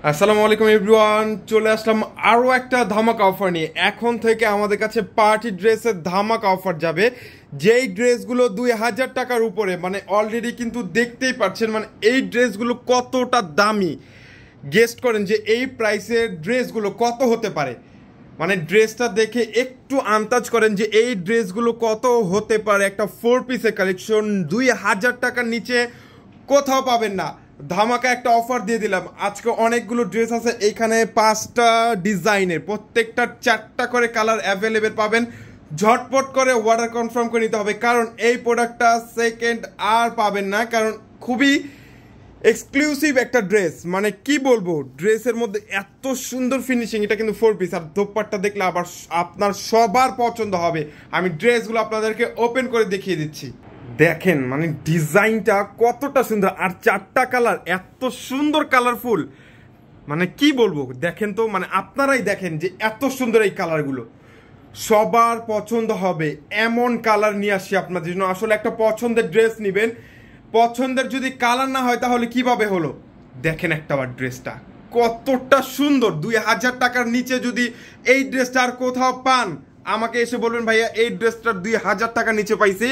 আসসালামু আলাইকুম এভরিওয়ান, চলে আসলাম আরও একটা ধামাকা অফার নিয়ে। এখন থেকে আমাদের কাছে পার্টি ড্রেসের ধামাকা অফার যাবে, যেই ড্রেসগুলো 2000 টাকার উপরে। মানে অলরেডি কিন্তু দেখতেই পাচ্ছেন মানে এই ড্রেসগুলো কতটা দামি। গেস্ট করেন যে এই প্রাইসের ড্রেসগুলো কত হতে পারে। মানে ড্রেসটা দেখে একটু আন্দাজ করেন যে এই ড্রেসগুলো কত হতে পারে। একটা 4 পিসের কালেকশন 2000 টাকার নিচে কোথাও পাবেন না। ধামাকা একটা অফার দিয়ে দিলাম। আজকে অনেকগুলো ড্রেস আছে এইখানে, 5টা ডিজাইনের, প্রত্যেকটার 4টা করে কালার অ্যাভেলেবেল পাবেন। ঝটপট করে অর্ডার কনফার্ম করে নিতে হবে, কারণ এই প্রোডাক্টটা সেকেন্ড আর পাবেন না। কারণ খুবই এক্সক্লুসিভ একটা ড্রেস, মানে কি বলবো, ড্রেসের মধ্যে এত সুন্দর ফিনিশিং। এটা কিন্তু 4 পিস, আর দোপাট্টা দেখলে আবার আপনার সবার পছন্দ হবে। আমি ড্রেসগুলো আপনাদেরকে ওপেন করে দেখিয়ে দিচ্ছি। দেখেন মানে ডিজাইনটা কতটা সুন্দর, আর 4টা কালার এত সুন্দর কালারফুল। মানে কি বলবো, দেখেন তো, মানে আপনারাই দেখেন যে এত সুন্দর এই কালারগুলো সবার পছন্দ হবে এমন কালার নিয়ে আসি আপনাদের জন্য। আসলে একটা পছন্দের ড্রেস নেবেন, পছন্দের যদি কালার না হয় তাহলে কিভাবে হলো। দেখেন একটাবার ড্রেসটা কতটা সুন্দর। 2000 টাকার নিচে যদি এই ড্রেসটা আর কোথাও পান, আমাকে এসে বলবেন ভাইয়া এই ড্রেসটা 2000 টাকার নিচে পাইছি।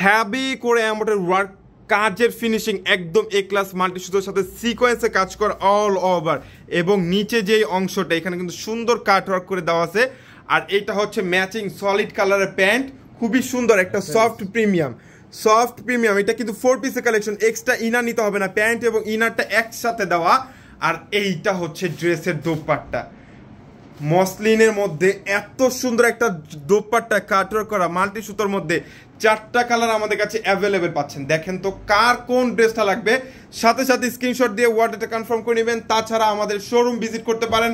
হ্যাভি করে অ্যাম্বোটারি ওয়ার্ক, কাজের ফিনিশিং একদম এ ক্লাস, মাল্টি সুতোর সাথে সিকোয়েন্সে কাজ করা অল ওভার, এবং নিচে যেই অংশটা এখানে কিন্তু সুন্দর কাট ওয়ার্ক করে দেওয়া আছে। আর এটা হচ্ছে ম্যাচিং সলিড কালারের প্যান্ট, খুবই সুন্দর একটা সফট প্রিমিয়াম। এটা কিন্তু 4 পিসের কালেকশন, এক্সট্রা ইনার নিতে হবে না, প্যান্ট এবং ইনারটা একসাথে দেওয়া। আর এইটা হচ্ছে ড্রেসের দোপাট্টা, মসলিনের মধ্যে এত সুন্দর একটা দোপাট্টা কাটওয়ার্ক করা মাল্টি সুতোর মধ্যে। 4টা কালার আমাদের কাছে অ্যাভেলেবেল পাচ্ছেন। দেখেন তো কার কোন ড্রেসটা লাগবে, সাথে সাথে স্ক্রিনশট দিয়ে অর্ডারটা কনফার্ম করে নেবেন। তাছাড়া আমাদের শোরুম ভিজিট করতে পারেন।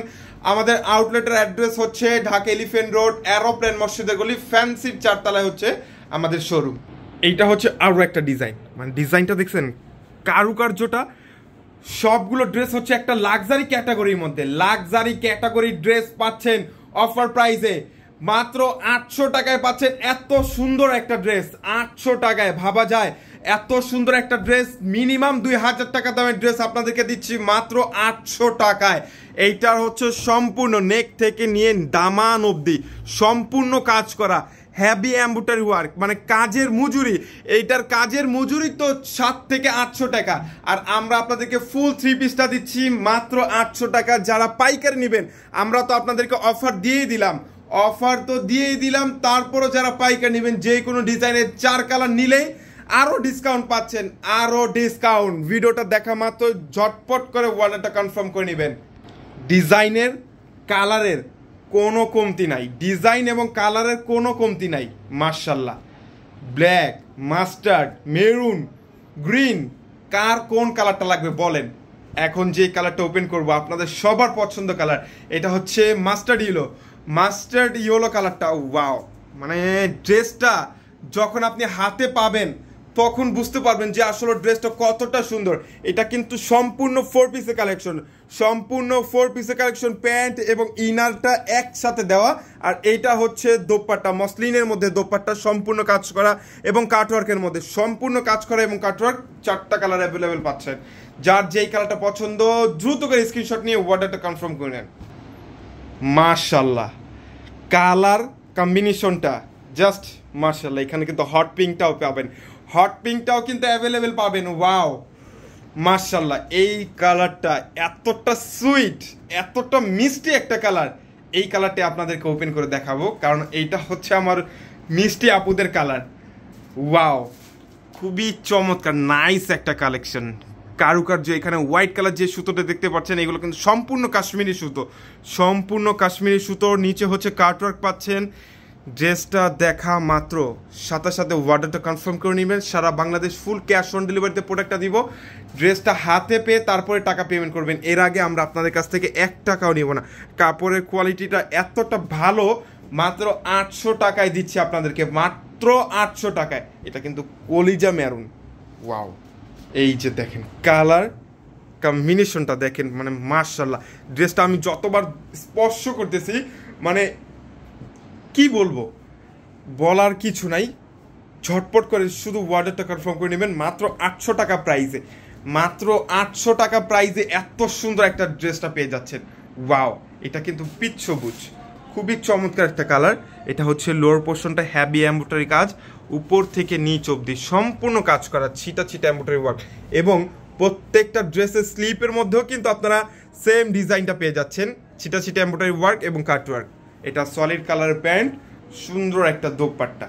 আমাদের আউটলেটের অ্যাড্রেস হচ্ছে ঢাকা এলিফ্যান্ট রোড, এরোপ্লেন মসজিদের গলি, ফ্যান্সির 4তলায় হচ্ছে আমাদের শোরুম। এইটা হচ্ছে আরও একটা ডিজাইন, মানে ডিজাইনটা দেখছেন, কারুকার্যটা। সবগুলো ড্রেস হচ্ছে একটা লাক্সারি ক্যাটাগরির মধ্যে। লাক্সারি ক্যাটাগরি ড্রেস পাচ্ছেন অফার প্রাইসে মাত্র 800 টাকায় পাচ্ছেন এত সুন্দর একটা ড্রেস। 800 টাকায় ভাবা যায় এত সুন্দর একটা ড্রেস। মিনিমাম 2000 টাকা দামের ড্রেস আপনাদেরকে দিচ্ছি মাত্র 800 টাকায়। এইটার হচ্ছে সম্পূর্ণ নেক থেকে নিয়ে দামান অবধি সম্পূর্ণ কাজ করা, হ্যাভি এমব্রয়ডারি ওয়ার্ক, মানে কাজের মজুরি। এইটার কাজের মজুরি তো 7 থেকে 800 টাকা। আর আমরা আপনাদেরকে ফুল 3 পিসটা দিচ্ছি মাত্র 800 টাকা। যারা পাইকারি নেবেন আমরা তো আপনাদেরকে অফার দিয়েই দিলাম, তারপরও যারা পাইকারি নেবেন যে কোনো ডিজাইনের 4 কালার নিলেই আরও ডিসকাউন্ট পাচ্ছেন, আরও ডিসকাউন্ট। ভিডিওটা দেখা মাত্র ঝটপট করে অর্ডারটা কনফার্ম করে নেবেন। ডিজাইনের কালারের কোনো কমতি নাই, ডিজাইন এবং কালারের কোনো কমতি নাই। মাশাল্লাহ, ব্ল্যাক, মাস্টার্ড, মেরুন, গ্রিন, কার কোন কালারটা লাগবে বলেন। এখন যে কালারটা ওপেন করব আপনাদের সবার পছন্দ কালার, এটা হচ্ছে মাস্টার্ড ইয়েলো কালারটা। ওয়াও, মানে ড্রেসটা যখন আপনি হাতে পাবেন তখন বুঝতে পারবেন যে আসলে ড্রেসটা কতটা সুন্দর। এটা কিন্তু সম্পূর্ণ 4 পিসের কালেকশন, প্যান্ট এবং ইনারটা একসাথে দেওয়া। আর এইটা হচ্ছে দোপাট্টা, মসলিনের মধ্যে দোপাট্টা সম্পূর্ণ কাজ করা এবং কাটওয়ার্কের মধ্যে সম্পূর্ণ কাজ করা এবং কাটওয়ার্ক। 4টা কালার অ্যাভেলেবেল পাচ্ছেন। যার যেই কালারটা পছন্দ দ্রুত করে স্ক্রিনশট নিয়ে অর্ডারটা কনফার্ম করে নেন। মাশাল্লাহ, কালার কম্বিনেশনটা জাস্ট মাশাল্লাহ। এখানে কিন্তু হট পিঙ্কটাও কিন্তু অ্যাভেলেবেল পাবেন। ওয়াও, মাশাল্লাহ, এই কালারটা এতটা সুইট, এতটা মিষ্টি একটা কালার। এই কালারটা আপনাদেরকে ওপেন করে দেখাবো, কারণ এইটা হচ্ছে আমার মিষ্টি আপুদের কালার। ওয়াও, খুবই চমৎকার, নাইস একটা কালেকশন। কারুকার্য, এখানে হোয়াইট কালার যে সুতোটা দেখতে পাচ্ছেন এগুলো কিন্তু সম্পূর্ণ কাশ্মীরি সুতো, নিচে হচ্ছে কাটওয়ার্ক পাচ্ছেন। ড্রেসটা দেখা মাত্র সাথে অর্ডারটা কনফার্ম করে নেবেন। সারা বাংলাদেশ ফুল ক্যাশ অন ডেলিভারিতে প্রোডাক্টটা দিব। ড্রেসটা হাতে পেয়ে তারপরে টাকা পেমেন্ট করবেন, এর আগে আমরা আপনাদের কাছ থেকে 1 টাকাও নিব না। কাপড়ের কোয়ালিটিটা এতটা ভালো, মাত্র 800 টাকায় দিচ্ছি আপনাদেরকে, মাত্র 800 টাকায়। এটা কিন্তু কলিজা মেরুন। ওয়াও, এই যে দেখেন কালার কম্বিনেশনটা দেখেন, মানে মাশাল্লাহ। ড্রেসটা আমি যতবার স্পর্শ করতেছি মানে কি বলবো, বলার কিছু নাই। ঝটপট করে শুধু অর্ডারটা কনফার্ম করে নেবেন মাত্র 800 টাকা প্রাইসে। মাত্র 800 টাকা প্রাইসে এত সুন্দর একটা ড্রেসটা পেয়ে যাচ্ছেন। ওয়াও, এটা কিন্তু পিচ সবুজ, খুবই চমৎকার একটা কালার। এটা হচ্ছে লোয়ার পোর্শনটা হ্যাভি এমব্রয়ডারি কাজ, উপর থেকে নিচ অবধি সম্পূর্ণ কাজ করা ছিটা ছিটা এমব্রয়ডারি ওয়ার্ক, এবং প্রত্যেকটা ড্রেসের স্লিপের মধ্যেও কিন্তু আপনারা সেম ডিজাইনটা পেয়ে যাচ্ছেন, ছিটা ছিটা এমব্রয়ডারি ওয়ার্ক এবং কাট ওয়ার্ক। এটা সলিড কালারের প্যান্ট, সুন্দর একটা দোপাট্টা।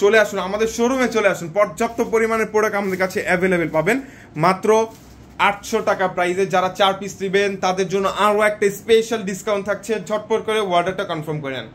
চলে আসুন আমাদের শোরুমে, চলে আসুন, পর্যাপ্ত পরিমাণের প্রোডাক্ট আমাদের কাছে অ্যাভেলেবেল পাবেন মাত্র 800 টাকা প্রাইসে। যারা 4 পিস নেবেন তাদের জন্য আরও একটা স্পেশাল ডিসকাউন্ট থাকছে, ঝটপট করে অর্ডারটা কনফার্ম করে নেন।